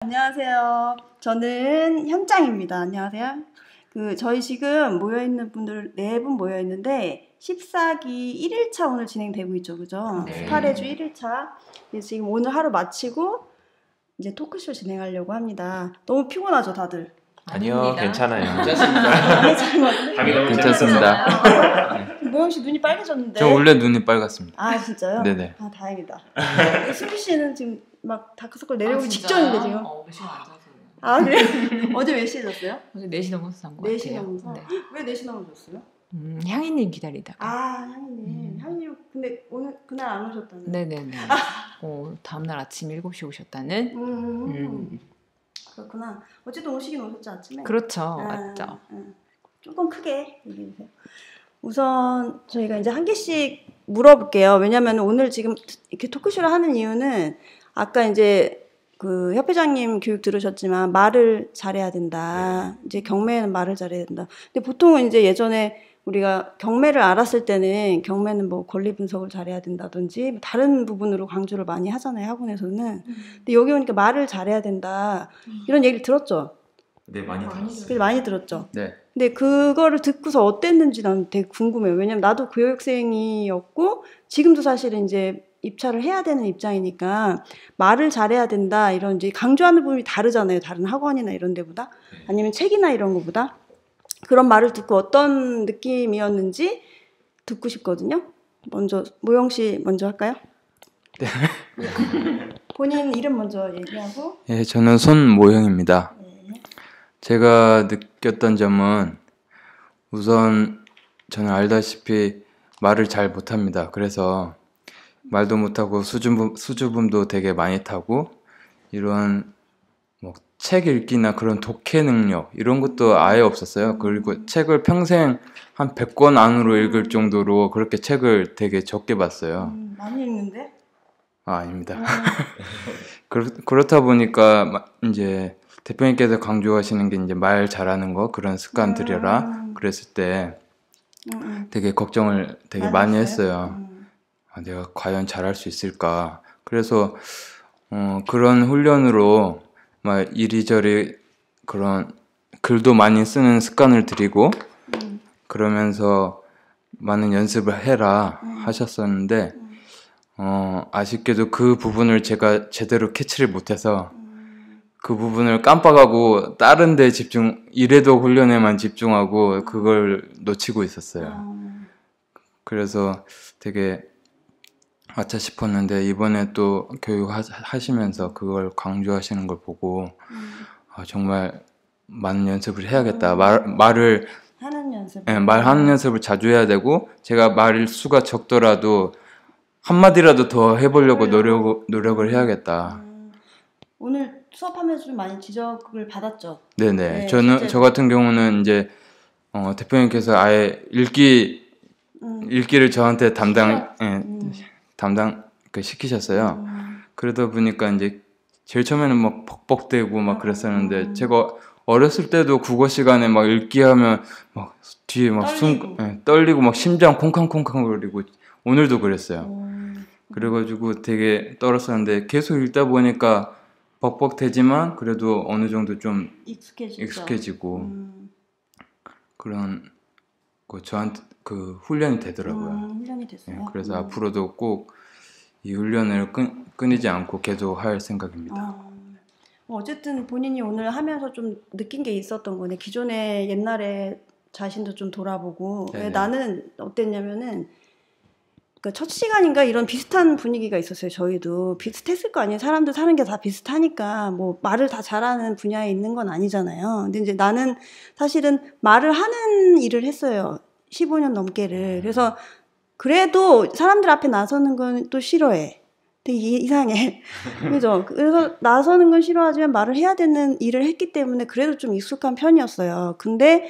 안녕하세요. 저는 현장입니다. 안녕하세요. 저희 지금 모여있는 분들 4분 모여있는데 14기 1일차 오늘 진행되고 있죠. 그죠? 네. 스파레주 1일차. 지금 오늘 하루 마치고 이제 토크쇼 진행하려고 합니다. 너무 피곤하죠, 다들? 아니요, 괜찮아요. 괜찮습니다. 모영 씨 눈이 빨개졌는데. 저 원래 눈이 빨갛습니다. 아, 진짜요? 네네. 아, 다행이다. 수비 씨는 지금 막 다크서클 내려오기 직전인데 지금. 몇 시간 안 자서. 아, 그래요? 어제 몇 시에 잤어요? 어제 4시 넘어서 잔 것 4시 같아요. 넘어서? 네. 왜 4시 넘어서 잤어요? 향이님 기다리다가. 아, 향이님. 향이님, 근데 오늘 그날 안 오셨다는. 네네네. 다음날 아침 7시 오셨다는. 그렇구나. 어쨌든 오시긴 오셨죠, 아침에? 그렇죠. 맞죠. 조금 크게 얘기해주세요. 우선 저희가 이제 한 개씩 물어볼게요. 왜냐면 오늘 지금 이렇게 토크쇼를 하는 이유는 아까 이제 그 협회장님 교육 들으셨지만 말을 잘해야 된다. 이제 경매는 말을 잘해야 된다. 근데 보통은 이제 예전에 우리가 경매를 알았을 때는 경매는 뭐 권리 분석을 잘해야 된다든지 다른 부분으로 강조를 많이 하잖아요, 학원에서는. 근데 여기 오니까 말을 잘해야 된다. 이런 얘기를 들었죠? 네, 많이 들었어요. 그래서 많이 들었죠? 네. 근데 그거를 듣고서 어땠는지 난 되게 궁금해요. 왜냐면 나도 교육생이었고 지금도 사실은 이제 입찰을 해야 되는 입장이니까 말을 잘해야 된다 이런 이제 강조하는 부분이 다르잖아요. 다른 학원이나 이런 데보다 아니면 책이나 이런 거보다 그런 말을 듣고 어떤 느낌이었는지 듣고 싶거든요. 먼저 모영 씨 먼저 할까요? 네. 본인 이름 먼저 얘기하고. 예, 저는 손모형입니다. 제가 느꼈던 점은 우선 저는 알다시피 말을 잘 못합니다. 그래서 말도 못하고 수줍음도 되게 많이 타고 이런 뭐 책 읽기나 그런 독해 능력 이런 것도 아예 없었어요. 그리고 책을 평생 한 100권 안으로 읽을 정도로 그렇게 책을 되게 적게 봤어요. 많이 읽는데? 아, 아닙니다. 그렇다 보니까 이제 대표님께서 강조하시는 게 이제 말 잘하는 거 그런 습관 들여라 그랬을 때 되게 걱정을 되게 많이 했어요. 아, 내가 과연 잘할 수 있을까? 그래서 그런 훈련으로 막 이리저리 그런 글도 많이 쓰는 습관을 들이고 그러면서 많은 연습을 해라 하셨었는데 아쉽게도 그 부분을 제가 제대로 캐치를 못해서 그 부분을 깜빡하고 다른 데 일에도 훈련에만 집중하고 그걸 놓치고 있었어요. 그래서 되게 아차 싶었는데 이번에 또 교육하시면서 그걸 강조하시는 걸 보고 정말 많은 연습을 해야겠다. 말을 하는 연습. 네, 말하는 연습을 자주 해야 되고 제가 말 수가 적더라도 한마디라도 더 해보려고 노력을 해야겠다. 오늘 수업하면서 좀 많이 지적을 받았죠? 네네. 네, 저 같은 경우는 이제 대표님께서 아예 읽기를 저한테 담당 시키셨어요. 그러다 보니까 이제 제일 처음에는 막 벅벅대고 막 그랬었는데 제가 어렸을 때도 국어 시간에 막 읽기 하면 막 뒤에 막 떨리고 막 심장 콩캉콩캉 거리고 오늘도 그랬어요. 그래가지고 되게 떨었었는데 계속 읽다 보니까 벅벅대지만 그래도 어느 정도 좀 익숙해지고 그런 거 저한테 그 훈련이 되더라고요. 훈련이 됐어요. 네, 그래서 앞으로도 꼭 이 훈련을 끊이지 않고 계속 할 생각입니다. 어쨌든 본인이 오늘 하면서 좀 느낀 게 있었던 거네. 기존에 옛날에 자신도 좀 돌아보고 왜 나는 어땠냐면은 그러니까 첫 시간인가 이런 비슷한 분위기가 있었어요. 저희도 비슷했을 거 아니에요. 사람들 사는 게 다 비슷하니까 뭐 말을 다 잘하는 분야에 있는 건 아니잖아요. 근데 이제 나는 사실은 말을 하는 일을 했어요. 15년 넘게를. 그래서 그래도 사람들 앞에 나서는 건 또 싫어해. 되게 이상해. 그죠? 그래서 나서는 건 싫어하지만 말을 해야 되는 일을 했기 때문에 그래도 좀 익숙한 편이었어요. 근데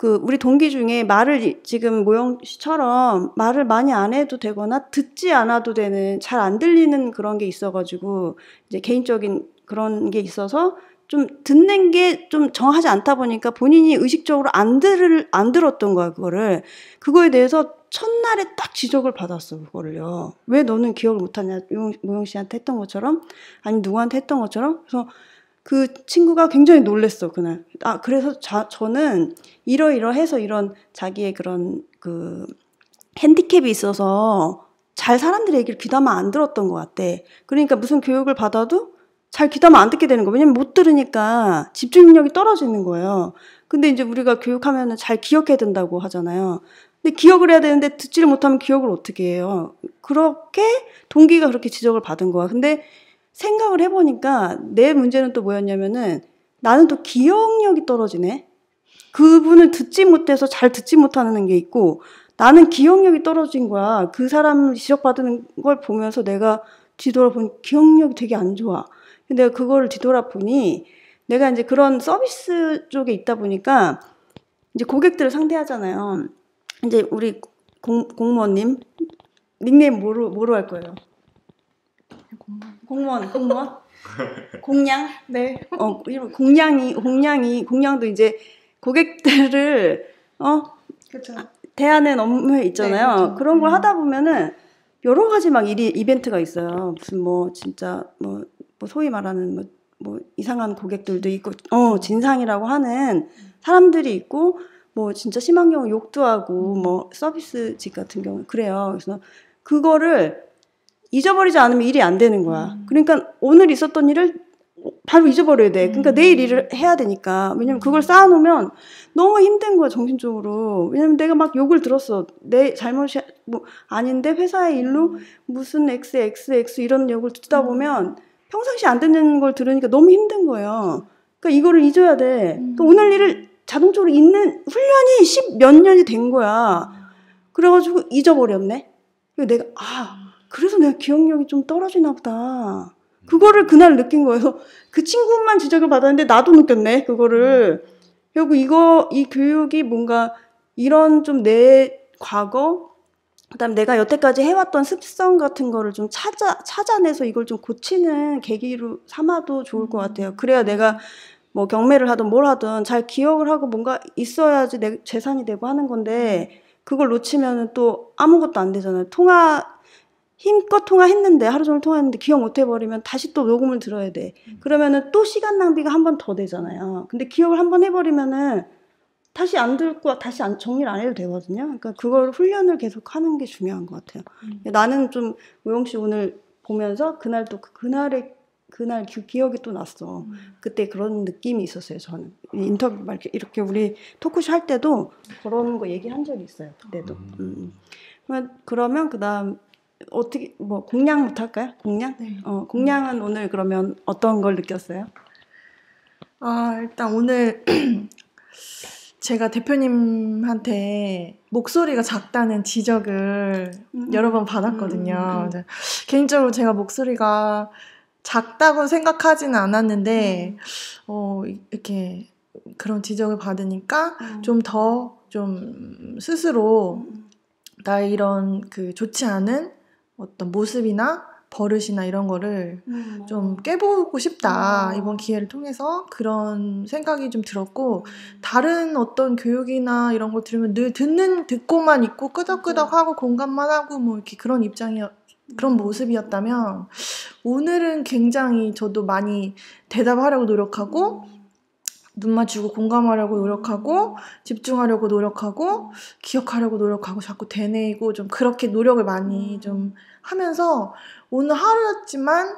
우리 동기 중에 말을 지금 모영 씨처럼 말을 많이 안 해도 되거나 듣지 않아도 되는 잘 안 들리는 그런 게 있어가지고 이제 개인적인 그런 게 있어서 좀 듣는 게 좀 정하지 않다 보니까 본인이 의식적으로 안 들었던 거야, 그거를. 그거에 대해서 첫날에 딱 지적을 받았어, 그거를요. 왜 너는 기억을 못하냐, 모영 씨한테 했던 것처럼, 아니 누구한테 했던 것처럼. 그래서 그 친구가 굉장히 놀랬어 그날. 아 그래서 저는 이러이러해서 이런 자기의 그런 그 핸디캡이 있어서 잘 사람들의 얘기를 귀담아 안 들었던 것 같대. 그러니까 무슨 교육을 받아도 잘 귀담아 안 듣게 되는 거예요. 왜냐면 못 들으니까 집중력이 떨어지는 거예요. 근데 이제 우리가 교육하면은 잘 기억해야 된다고 하잖아요. 근데 기억을 해야 되는데 듣지를 못하면 기억을 어떻게 해요? 그렇게 동기가 그렇게 지적을 받은 거야. 근데 생각을 해보니까 내 문제는 또 뭐였냐면은 나는 또 기억력이 떨어지네. 그분은 듣지 못해서 잘 듣지 못하는 게 있고 나는 기억력이 떨어진 거야. 그 사람 지적받는 걸 보면서 내가 뒤돌아보니 기억력이 되게 안 좋아. 근데 내가 그거를 뒤돌아보니 내가 이제 그런 서비스 쪽에 있다 보니까 이제 고객들을 상대하잖아요. 이제 우리 공무원님 닉네임 뭐로 할 거예요? 공무원 공양? 네. 공양도 이제 고객들을 그렇죠. 대하는 업무에 있잖아요. 네, 그렇죠. 그런 걸 하다 보면은 여러 가지 막 이벤트가 있어요. 무슨 뭐 진짜 뭐 소위 말하는 뭐 이상한 고객들도 있고 진상이라고 하는 사람들이 있고 뭐 진짜 심한 경우 욕도 하고 뭐 서비스직 같은 경우 그래요. 그래서 그거를 잊어버리지 않으면 일이 안 되는 거야. 그러니까 오늘 있었던 일을 바로 잊어버려야 돼. 그러니까 내일 일을 해야 되니까. 왜냐면 그걸 쌓아놓으면 너무 힘든 거야, 정신적으로. 왜냐면 내가 막 욕을 들었어. 내 잘못이 뭐 아닌데 회사의 일로 무슨 X 이런 욕을 듣다 보면 평상시 안 듣는 걸 들으니까 너무 힘든 거예요. 그러니까 이거를 잊어야 돼. 그러니까 오늘 일을 자동적으로 잊는 훈련이 10몇 년이 된 거야. 그래가지고 잊어버렸네. 그래서 내가 그래서 내가 기억력이 좀 떨어지나 보다. 그거를 그날 느낀 거예요. 그 친구만 지적을 받았는데 나도 느꼈네, 그거를. 그리고 이 교육이 뭔가 이런 좀 내 과거, 그다음에 내가 여태까지 해왔던 습성 같은 거를 좀 찾아내서 이걸 좀 고치는 계기로 삼아도 좋을 것 같아요. 그래야 내가 뭐 경매를 하든 뭘 하든 잘 기억을 하고 뭔가 있어야지 내 재산이 되고 하는 건데 그걸 놓치면은 또 아무것도 안 되잖아요. 힘껏 통화했는데 하루 종일 통화했는데 기억 못 해버리면 다시 또 녹음을 들어야 돼. 그러면은 또 시간 낭비가 한 번 더 되잖아요. 근데 기억을 한 번 해버리면은 다시 안 듣고 다시 정리를 안 해도 되거든요. 그러니까 그걸 훈련을 계속 하는 게 중요한 것 같아요. 나는 좀 우영 씨 오늘 보면서 그날 기억이 또 났어. 그때 그런 느낌이 있었어요. 저는 인터뷰 막 이렇게 우리 토크쇼 할 때도 그런 거 얘기한 적이 있어요. 그때도. 그러면 그다음 어떻게 뭐 공양부터 할까요? 공양? 네. 공양은 오늘 그러면 어떤 걸 느꼈어요? 일단 오늘 제가 대표님한테 목소리가 작다는 지적을 여러 번 받았거든요. 개인적으로 제가 목소리가 작다고 생각하지는 않았는데 이렇게 그런 지적을 받으니까 좀 더 좀 스스로 나의 이런 그 좋지 않은 어떤 모습이나 버릇이나 이런 거를 좀 깨보고 싶다. 이번 기회를 통해서 그런 생각이 좀 들었고 다른 어떤 교육이나 이런 걸 들으면 늘 듣고만 있고 끄덕끄덕하고 공감만 하고 뭐 이렇게 그런 그런 모습이었다면 오늘은 굉장히 저도 많이 대답하려고 노력하고 눈 맞추고 공감하려고 노력하고 집중하려고 노력하고 기억하려고 노력하고 자꾸 되뇌이고 좀 그렇게 노력을 많이 좀 하면서 오늘 하루였지만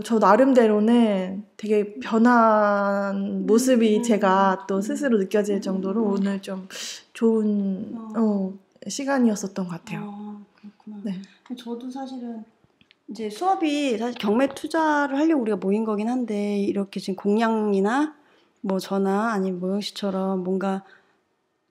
저 나름대로는 되게 변한 모습이 제가 또 스스로 느껴질 정도로 오늘 좀 좋은 시간이었었던 것 같아요. 그렇구나. 네. 저도 사실은 이제 수업이 사실 경매 투자를 하려고 우리가 모인 거긴 한데 이렇게 지금 공양이나 뭐 저나 아니면 모영 씨처럼 뭔가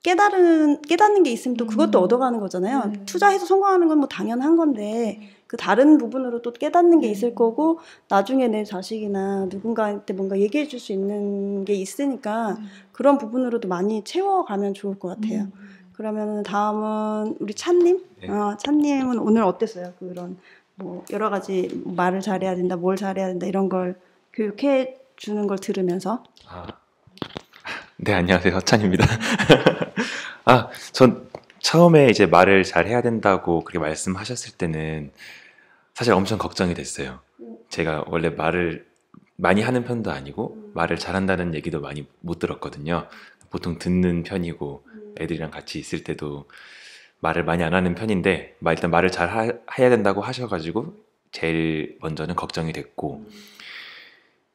깨닫는 게 있으면 또 그것도 얻어가는 거잖아요. 투자해서 성공하는 건 뭐 당연한 건데 그 다른 부분으로 또 깨닫는 게 있을 거고 나중에 내 자식이나 누군가한테 뭔가 얘기해 줄 수 있는 게 있으니까 그런 부분으로도 많이 채워가면 좋을 것 같아요. 그러면 다음은 우리 찬님? 네. 찬님은 오늘 어땠어요? 그런 뭐 여러 가지 말을 잘해야 된다, 뭘 잘해야 된다 이런 걸 교육해 주는 걸 들으면서 네, 안녕하세요. 찬입니다. 전 처음에 이제 말을 잘 해야 된다고 그렇게 말씀하셨을 때는 사실 엄청 걱정이 됐어요. 제가 원래 말을 많이 하는 편도 아니고 말을 잘한다는 얘기도 많이 못 들었거든요. 보통 듣는 편이고 애들이랑 같이 있을 때도 말을 많이 안 하는 편인데 일단 말을 잘 해야 된다고 하셔가지고 제일 먼저는 걱정이 됐고,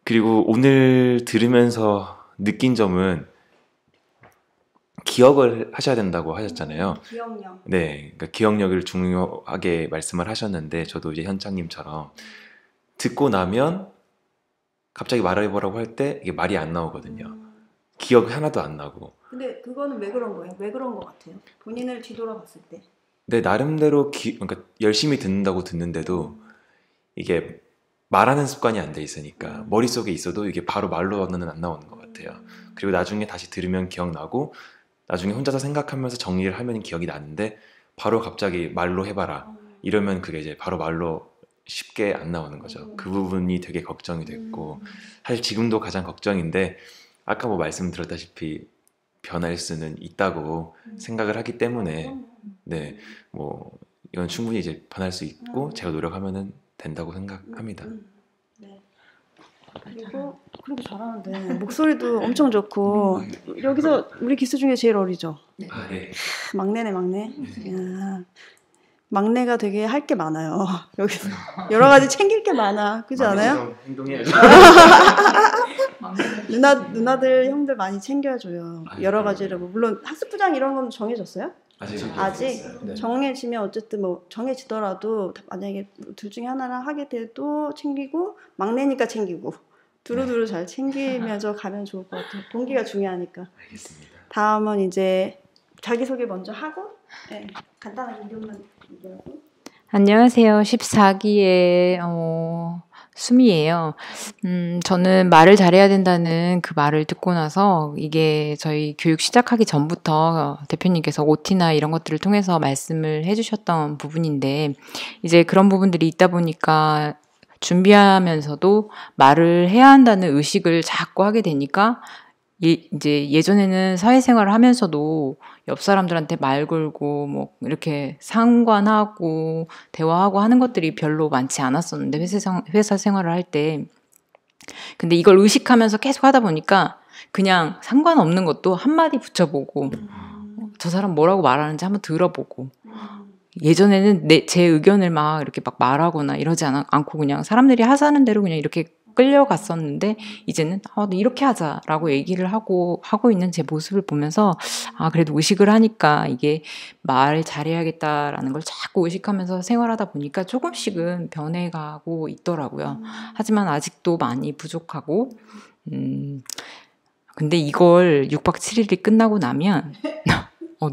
그리고 오늘 들으면서 느낀 점은 기억을 하셔야 된다고 하셨잖아요. 기억력. 네, 그러니까 기억력을 중요하게 말씀을 하셨는데 저도 이제 현장님처럼 듣고 나면 갑자기 말해보라고 할 때 이게 말이 안 나오거든요. 기억이 하나도 안 나고. 근데 그거는 왜 그런 거예요? 왜 그런 거 같아요? 본인을 뒤돌아봤을 때. 네, 나름대로 그러니까 열심히 듣는다고 듣는데도 이게 말하는 습관이 안 돼 있으니까 머릿속에 있어도 이게 바로 말로는 안 나오는 것 같아요. 그리고 나중에 다시 들으면 기억나고 나중에 혼자서 생각하면서 정리를 하면 기억이 나는데 바로 갑자기 말로 해봐라 이러면 그게 이제 바로 말로 쉽게 안 나오는 거죠. 그 부분이 되게 걱정이 됐고, 사실 지금도 가장 걱정인데 아까 뭐 말씀드렸다시피 변할 수는 있다고 생각을 하기 때문에 네, 뭐 이건 충분히 이제 변할 수 있고 제가 노력하면은 된다고 생각합니다. 네. 그리고 잘하는데 목소리도 엄청 좋고 여기서 우리 기수 중에 제일 어리죠? 아, 네. 막내네 막내. 야, 막내가 되게 할 게 많아요. 여기서 여러 가지 챙길 게 많아. 그렇지 않아요? 행동해야죠. 누나들 형들 많이 챙겨줘요. 여러 가지를 뭐 물론 학습부장 이런 건 정해졌어요? 아직 네. 정해지면 어쨌든 뭐 정해지더라도 만약에 둘 중에 하나를 하게 돼도 챙기고 막내니까 챙기고 두루두루 잘 챙기면서 가면 좋을 것 같아요. 동기가 중요하니까. 알겠습니다. 다음은 이제 자기소개 먼저 하고 네, 간단하게 이름만 얘기하고. 안녕하세요. 14기의 수미예요. 저는 말을 잘해야 된다는 그 말을 듣고 나서 이게 저희 교육 시작하기 전부터 대표님께서 OT나 이런 것들을 통해서 말씀을 해주셨던 부분인데 이제 그런 부분들이 있다 보니까 준비하면서도 말을 해야 한다는 의식을 자꾸 하게 되니까 이제 예전에는 사회생활을 하면서도 옆 사람들한테 말 걸고 뭐 이렇게 상관하고 대화하고 하는 것들이 별로 많지 않았었는데 회사 생활을 할 때 근데 이걸 의식하면서 계속 하다 보니까 그냥 상관없는 것도 한마디 붙여보고 저 사람 뭐라고 말하는지 한번 들어보고 예전에는 제 의견을 막 이렇게 막 말하거나 이러지 않고 그냥 사람들이 하자는 대로 그냥 이렇게 끌려갔었는데 이제는 이렇게 하자라고 얘기를 하고 있는 제 모습을 보면서 그래도 의식을 하니까 이게 말 잘해야겠다라는 걸 자꾸 의식하면서 생활하다 보니까 조금씩은 변해가고 있더라고요. 하지만 아직도 많이 부족하고 근데 이걸 6박 7일이 끝나고 나면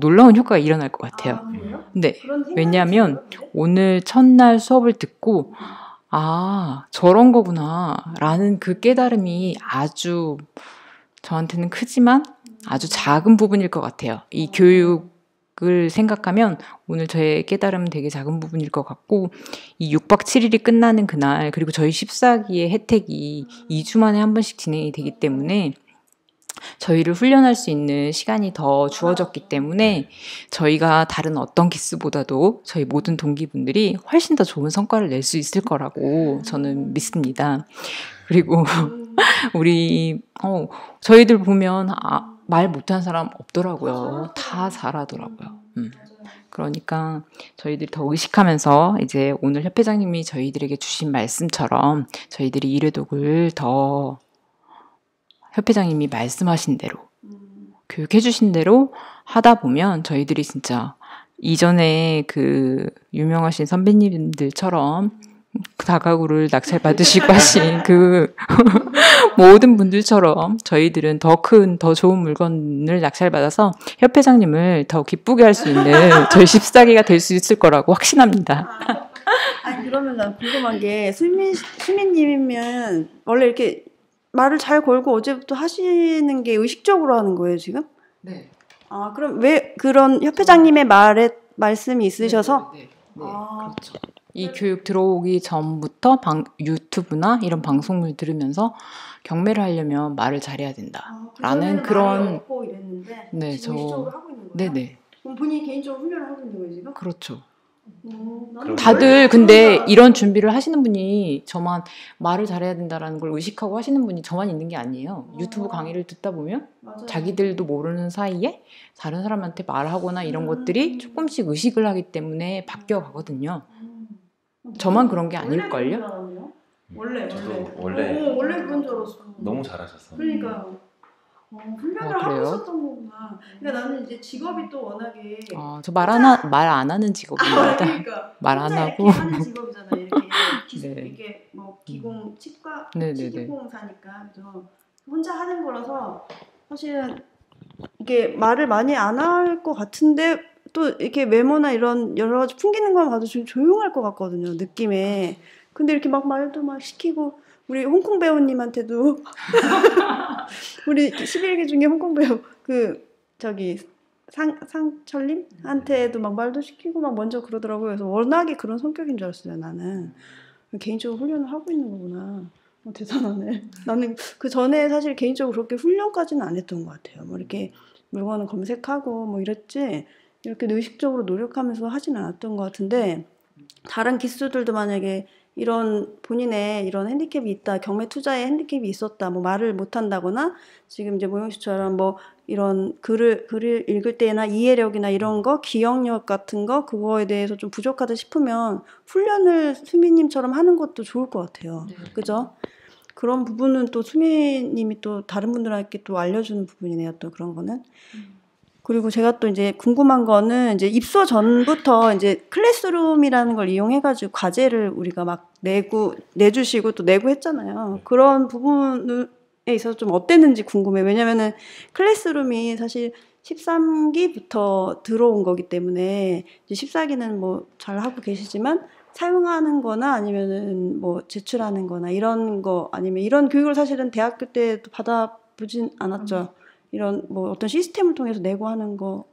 놀라운 효과가 일어날 것 같아요. 네, 왜냐하면 오늘 첫날 수업을 듣고 저런 거구나 라는 그 깨달음이 아주 저한테는 크지만 아주 작은 부분일 것 같아요. 이 교육을 생각하면 오늘 저의 깨달음은 되게 작은 부분일 것 같고 이 6박 7일이 끝나는 그날 그리고 저희 14기의 혜택이 2주 만에 한 번씩 진행이 되기 때문에 저희를 훈련할 수 있는 시간이 더 주어졌기 때문에 저희가 다른 어떤 기수보다도 저희 모든 동기분들이 훨씬 더 좋은 성과를 낼 수 있을 거라고 저는 믿습니다. 그리고 우리 저희들 보면 말 못하는 사람 없더라고요. 다 잘하더라고요. 그러니까 저희들이 더 의식하면서 이제 오늘 협회장님이 저희들에게 주신 말씀처럼 저희들이 일회독을 더 협회장님이 말씀하신 대로 교육해 주신 대로 하다 보면 저희들이 진짜 이전에 그 유명하신 선배님들처럼 다가구를 낙찰 받으시고 하신 그 모든 분들처럼 저희들은 더 큰, 더 좋은 물건을 낙찰 받아서 협회장님을 더 기쁘게 할 수 있는 저희 14기가 될 수 있을 거라고 확신합니다. 그러면 난 궁금한 게 수민님이면 원래 이렇게 말을 잘 걸고 어제부터 하시는 게 의식적으로 하는 거예요, 지금? 네. 그럼 왜 그런 협회장님의 말씀이 있으셔서? 네. 그렇죠. 이 교육 들어오기 전부터 유튜브나 이런 방송을 들으면서 경매를 하려면 말을 잘해야 된다라는 그런 없고 이랬는데 네, 지금 의식적으로 하고 있는 거예요? 네네. 그럼 본인이 개인적으로 훈련을 하고 있는 거예요, 지금? 그렇죠. 다들 근데 이런 준비를 하시는 분이 저만 말을 잘해야 된다라는 걸 의식하고 하시는 분이 저만 있는 게 아니에요. 유튜브 강의를 듣다 보면 맞아요. 자기들도 모르는 사이에 다른 사람한테 말하거나 이런 것들이 조금씩 의식을 하기 때문에 바뀌어 가거든요. 저만 그런 게 아닐걸요? 원래 그런 줄 알았어. 너무 잘하셨어. 그러니까요. 훈련을 하고 있었던 거구나. 그러니까 나는 이제 직업이 또 워낙에 저 말 안 하는 직업입니다. 그러니까 말 안 하고 하는 직업이잖아요. 이렇게 네. 이게 뭐 기공 치과 네네네. 치기공사니까 그래서 혼자 하는 거라서 사실은 이게 말을 많이 안 할 것 같은데 또 이렇게 메모나 이런 여러 가지 풍기는 거 봐도 좀 조용할 것 같거든요. 느낌에. 근데 이렇게 막 말도 막 시키고 우리 홍콩 배우님한테도 우리 11기 중에 홍콩 배우 상철님한테도 막 말도 시키고 막 먼저 그러더라고요. 그래서 워낙에 그런 성격인 줄 알았어요. 나는 개인적으로 훈련을 하고 있는 거구나. 대단하네. 나는 그 전에 사실 개인적으로 그렇게 훈련까지는 안 했던 것 같아요. 뭐 이렇게 물건을 검색하고 뭐 이랬지 이렇게 의식적으로 노력하면서 하진 않았던 것 같은데 다른 기수들도 만약에 이런 본인의 이런 핸디캡이 있다, 경매 투자에 핸디캡이 있었다, 뭐 말을 못 한다거나 지금 이제 모영 씨처럼 뭐 이런 글을 읽을 때나 이해력이나 이런 거, 기억력 같은 거 그거에 대해서 좀 부족하다 싶으면 훈련을 수미님처럼 하는 것도 좋을 것 같아요. 네. 그죠? 그런 부분은 또 수미님이 또 다른 분들에게 또 알려주는 부분이네요. 또 그런 거는. 그리고 제가 또 이제 궁금한 거는 이제 입소 전부터 이제 클래스룸이라는 걸 이용해가지고 과제를 우리가 막 내주시고 또 내고 했잖아요. 그런 부분에 있어서 좀 어땠는지 궁금해요. 왜냐면은 클래스룸이 사실 13기부터 들어온 거기 때문에 이제 14기는 뭐 잘 하고 계시지만 사용하는 거나 아니면은 뭐 제출하는 거나 이런 거 아니면 이런 교육을 사실은 대학교 때도 받아보진 않았죠. 이런 뭐 어떤 시스템을 통해서 내고 하는 거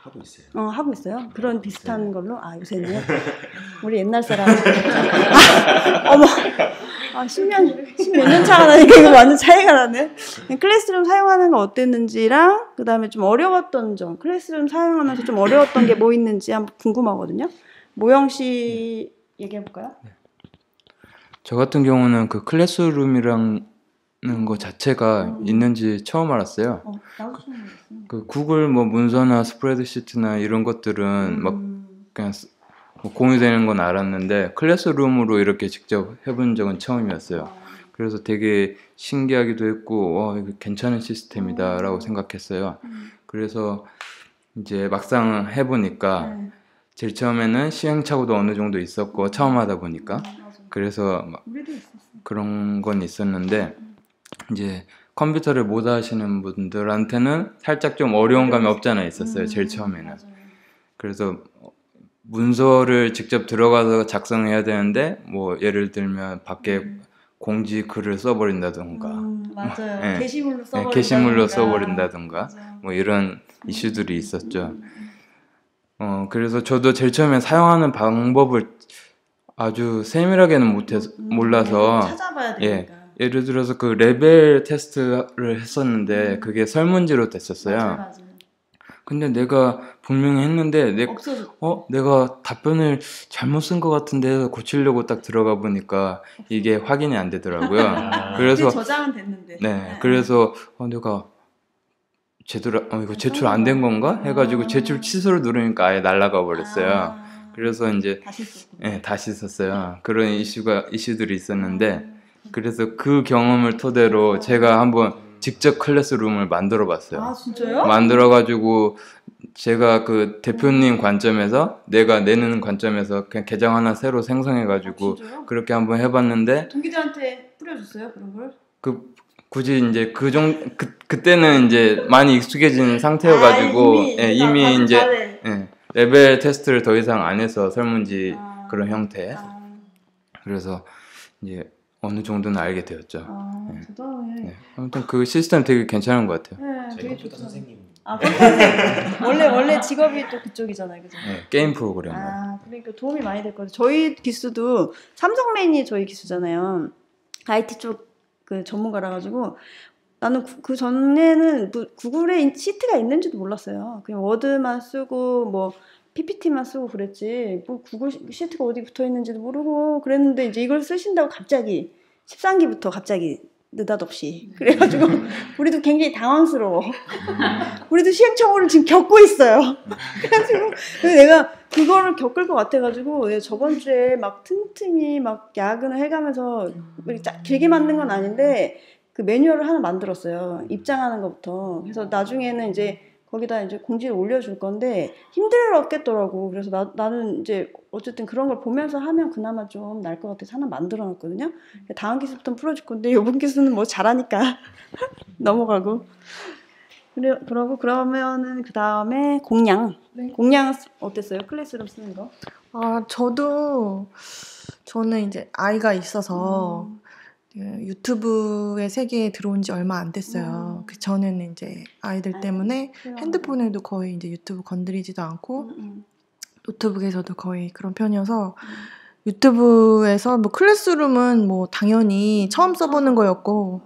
하고 있어요. 하고 있어요. 그런 비슷한 걸로 요새는 우리 옛날 사람 어머 10몇 년 차가 나니까 이거 완전 차이가 나네. 클래스룸 사용하는 거 어땠는지랑 그다음에 좀 어려웠던 점, 클래스룸 사용하면서 좀 어려웠던 게 뭐 있는지 한번 궁금하거든요. 모영 씨 얘기해 볼까요? 저 같은 경우는 그 클래스룸이랑 거 자체가 있는지 처음 알았어요. 그 구글 뭐 문서나 스프레드시트나 이런 것들은 막 그냥 뭐 공유되는 건 알았는데 클래스룸으로 이렇게 직접 해본 적은 처음이었어요. 그래서 되게 신기하기도 했고 이거 괜찮은 시스템이다라고 생각했어요. 그래서 이제 막상 해보니까 제일 처음에는 시행착오도 어느 정도 있었고 처음 하다 보니까 그래서 막 그런 건 있었는데 이제 컴퓨터를 못 하시는 분들한테는 살짝 좀 어려운 감이 없잖아 있었어요. 제일 처음에는. 그래서 문서를 직접 들어가서 작성해야 되는데 뭐 예를 들면 밖에 공지 글을 써버린다던가 맞아요. 네. 게시물로 게시물로 써버린다던가 뭐 이런 이슈들이 있었죠. 그래서 저도 제일 처음에 사용하는 방법을 아주 세밀하게는 몰라서 찾아봐야 되니까. 예를 들어서 그 레벨 테스트를 했었는데 그게 설문지로 됐었어요. 맞아요. 근데 내가 분명히 했는데 내가 답변을 잘못 쓴 것 같은데 고치려고 딱 들어가 보니까 이게 확인이 안 되더라고요. 그래서 저장은 됐는데. 네. 그래서 내가 제대로 이거 제출 안 된 건가 해가지고 제출 취소를 누르니까 아예 날아가 버렸어요. 그래서 이제 다시 썼어요. 그런 이슈들이 있었는데 그래서 그 경험을 토대로 제가 한번 직접 클래스룸을 만들어 봤어요. 진짜요? 만들어 가지고 제가 그 대표님 관점에서 내가 내는 관점에서 그냥 계정 하나 새로 생성해 가지고 그렇게 한번 해 봤는데 동기들한테 뿌려줬어요, 그런 걸? 굳이 이제 그때는 이제 많이 익숙해진 상태여 가지고 이미 이제 레벨 테스트를 더 이상 안 해서 설문지 그런 형태. 그래서 이제 어느 정도는 알게 되었죠. 대단해. 아무튼 그 시스템 되게 괜찮은 것 같아요. 네, 되게 좋다. 선생님. 선생님. 원래 직업이 또 그쪽이잖아요, 그죠? 게임 프로그래머. 그러니까 도움이 많이 될 거예요. 저희 기수도 삼성맨이 저희 기수잖아요. IT 쪽 그 전문가라 가지고 나는 그 전에는 구글에 시트가 있는지도 몰랐어요. 그냥 워드만 쓰고 뭐 PPT만 쓰고 그랬지 뭐 구글 시트가 어디 붙어 있는지도 모르고 그랬는데 이제 이걸 쓰신다고 갑자기 13기부터 갑자기 느닷없이 그래가지고 우리도 굉장히 당황스러워. 우리도 시행착오를 지금 겪고 있어요. 그래가지고 내가 그거를 겪을 것 같아가지고 저번 주에 막 틈틈이 막 야근을 해가면서 길게 만든 건 아닌데 그 매뉴얼을 하나 만들었어요. 입장하는 것부터. 그래서 나중에는 이제 거기다 이제 공지를 올려줄 건데 힘들었겠더라고. 그래서 나는 이제 어쨌든 그런 걸 보면서 하면 그나마 좀 나을 것 같아서 하나 만들어놨거든요. 다음 기수부터 풀어줄 건데 이번 기수는 뭐 잘하니까 넘어가고. 그러면은 그 다음에 공량. 네. 공량 어땠어요? 클래스룸 쓰는 거? 저는 이제 아이가 있어서 유튜브의 세계에 들어온 지 얼마 안 됐어요. 그 전에는 이제 아이들 때문에 핸드폰에도 거의 이제 유튜브 건드리지도 않고 노트북에서도 거의 그런 편이어서 유튜브에서 뭐 클래스룸은 뭐 당연히 처음 써보는 거였고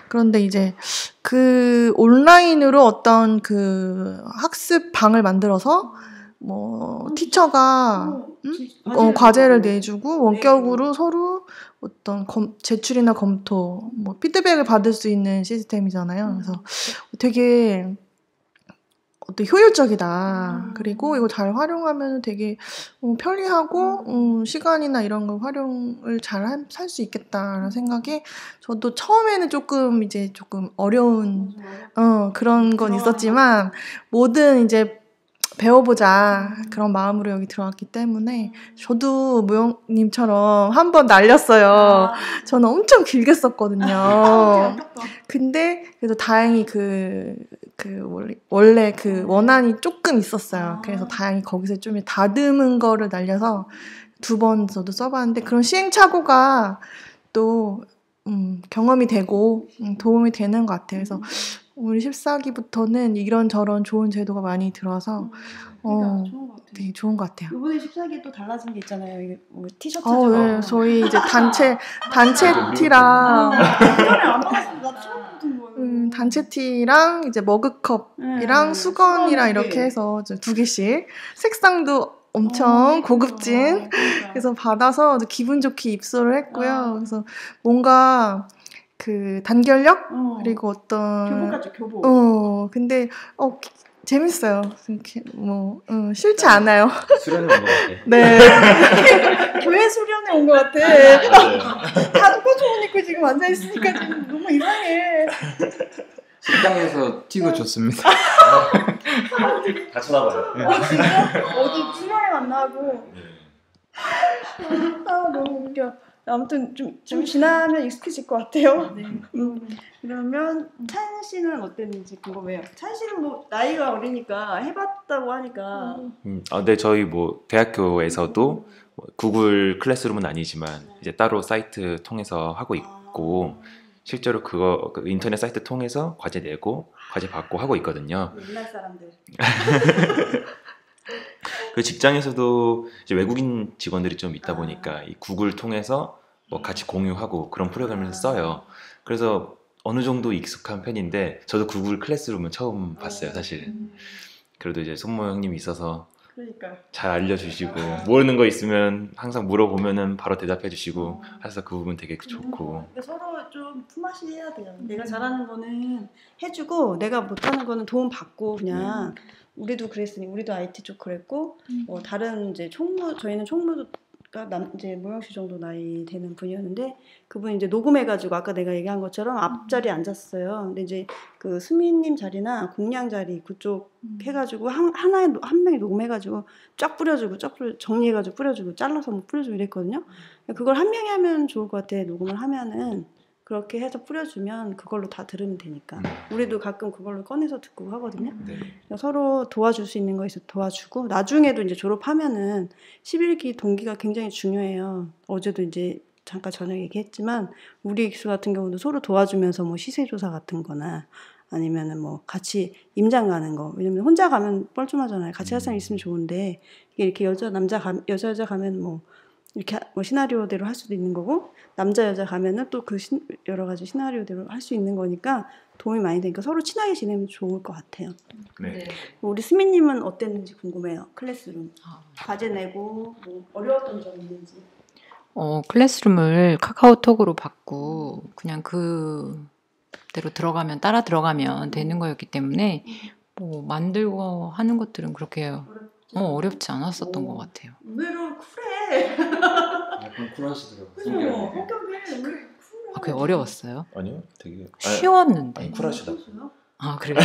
그런데 이제 그 온라인으로 어떤 그 학습 방을 만들어서 뭐 티처가 과제를 내주고 원격으로 서로 어떤 제출이나 검토, 뭐 피드백을 받을 수 있는 시스템이잖아요. 그래서 되게 효율적이다. 그리고 이거 잘 활용하면 되게 편리하고 시간이나 이런 거 활용을 잘 할 수 있겠다라는 생각에 저도 처음에는 조금 어려운 그런 건 있었지만 뭐든 이제 배워보자 그런 마음으로 여기 들어왔기 때문에 저도 모영님처럼 한번 날렸어요. 저는 엄청 길게 썼거든요. 근데 그래도 다행히 원래 그 원안이 조금 있었어요. 그래서 다행히 거기서 좀 다듬은 거를 날려서 2번 저도 써봤는데 그런 시행착오가 또 경험이 되고 도움이 되는 것 같아요. 그래서 우리 14기부터는 이런저런 좋은 제도가 많이 들어와서 좋은 것 같아요. 되게 좋은 것 같아요. 이번에 14기에 또 달라진 게 있잖아요. 이게 뭐 티셔츠 네. 저희 이제 단체 티랑 단체 티랑 이제 머그컵이랑 수건이랑 이렇게 해서 2개씩 색상도 엄청 고급진 그래서 받아서 기분 좋게 입소를 했고요. 그래서 뭔가 그 단결력 그리고 어떤 교복 같죠, 교복. 근데 재밌어요. 뭐 싫지 않아요. 수련회 온 것 같아. 네. 교회 수련회 온 것 같아. 다들 꽃옷 입고 지금 앉아 있으니까 지금 너무 이상해. 식당에서 튀고 좋습니다. 다 쳐다봐요. 진짜? 어디 수련회 만나고. 너무 웃겨. 아무튼 좀 지나면 익숙해질 것 같아요. 네. 그러면 찬 씨는 어땠는지 궁금해요. 찬 씨는 뭐 나이가 어리니까 해봤다고 하니까. 네, 저희 뭐 대학교에서도 구글 클래스룸은 아니지만 이제 따로 사이트 통해서 하고 있고 실제로 그거 인터넷 사이트 통해서 과제 내고 과제 받고 하고 있거든요. 옛날 사람들. 그 직장에서도 이제 외국인 직원들이 좀 있다 보니까 이 구글 통해서 뭐 같이 공유하고 그런 프로그램을 써요. 그래서 어느 정도 익숙한 편인데 저도 구글 클래스룸은 처음 봤어요, 사실. 그래도 이제 손모 형님이 있어서 그러니까. 잘 알려주시고 모르는 거 있으면 항상 물어보면은 바로 대답해주시고 해서 그 부분 되게 좋고. 서로 좀 품앗이 해야 돼요. 내가 잘하는 거는 해주고 내가 못하는 거는 도움 받고 그냥. 우리도 그랬으니 우리도 IT 쪽 그랬고 다른 이제 저희는 총무가 이제 모영 씨 정도 나이 되는 분이었는데 그분이 이제 녹음해가지고 아까 내가 얘기한 것처럼 앞자리에 앉았어요. 근데 이제 그 수민님 자리나 공량 자리 그쪽 해가지고 한 명이 녹음해가지고 쫙 뿌려주고 정리해가지고 뿌려주고 잘라서 뭐 뿌려주고 이랬거든요. 그걸 한 명이 하면 좋을 것 같아. 녹음을 하면은. 그렇게 해서 뿌려주면 그걸로 다 들으면 되니까. 우리도 가끔 그걸로 꺼내서 듣고 하거든요. 서로 도와줄 수 있는 거 있어 도와주고 나중에도 이제 졸업하면은 11기 동기가 굉장히 중요해요. 어제도 이제 잠깐 저녁에 얘기했지만 우리 기수 같은 경우도 서로 도와주면서 뭐 시세조사 같은 거나 아니면은 뭐 같이 임장 가는 거. 왜냐면 혼자 가면 뻘쭘하잖아요. 같이 할 사람 있으면 좋은데 이렇게 여자 여자 가면 뭐 이렇게 뭐 시나리오대로 할 수도 있는 거고 남자 여자 가면은 또 그 여러 가지 시나리오대로 할 수 있는 거니까 도움이 많이 되니까 서로 친하게 지내면 좋을 것 같아요. 네. 우리 수민님은 어땠는지 궁금해요. 클래스룸 과제 내고 뭐 어려웠던 점 있는지. 클래스룸을 카카오톡으로 받고 그냥 그대로 따라 들어가면 되는 거였기 때문에 뭐 만들고 하는 것들은 그렇게 어렵지 않았었던 것 같아요. 의외로 쿨해. 약간 쿨하시더라고요. 그게 어려웠어요? 아니요, 되게 쉬웠는데. 쿨하시다. 그래요?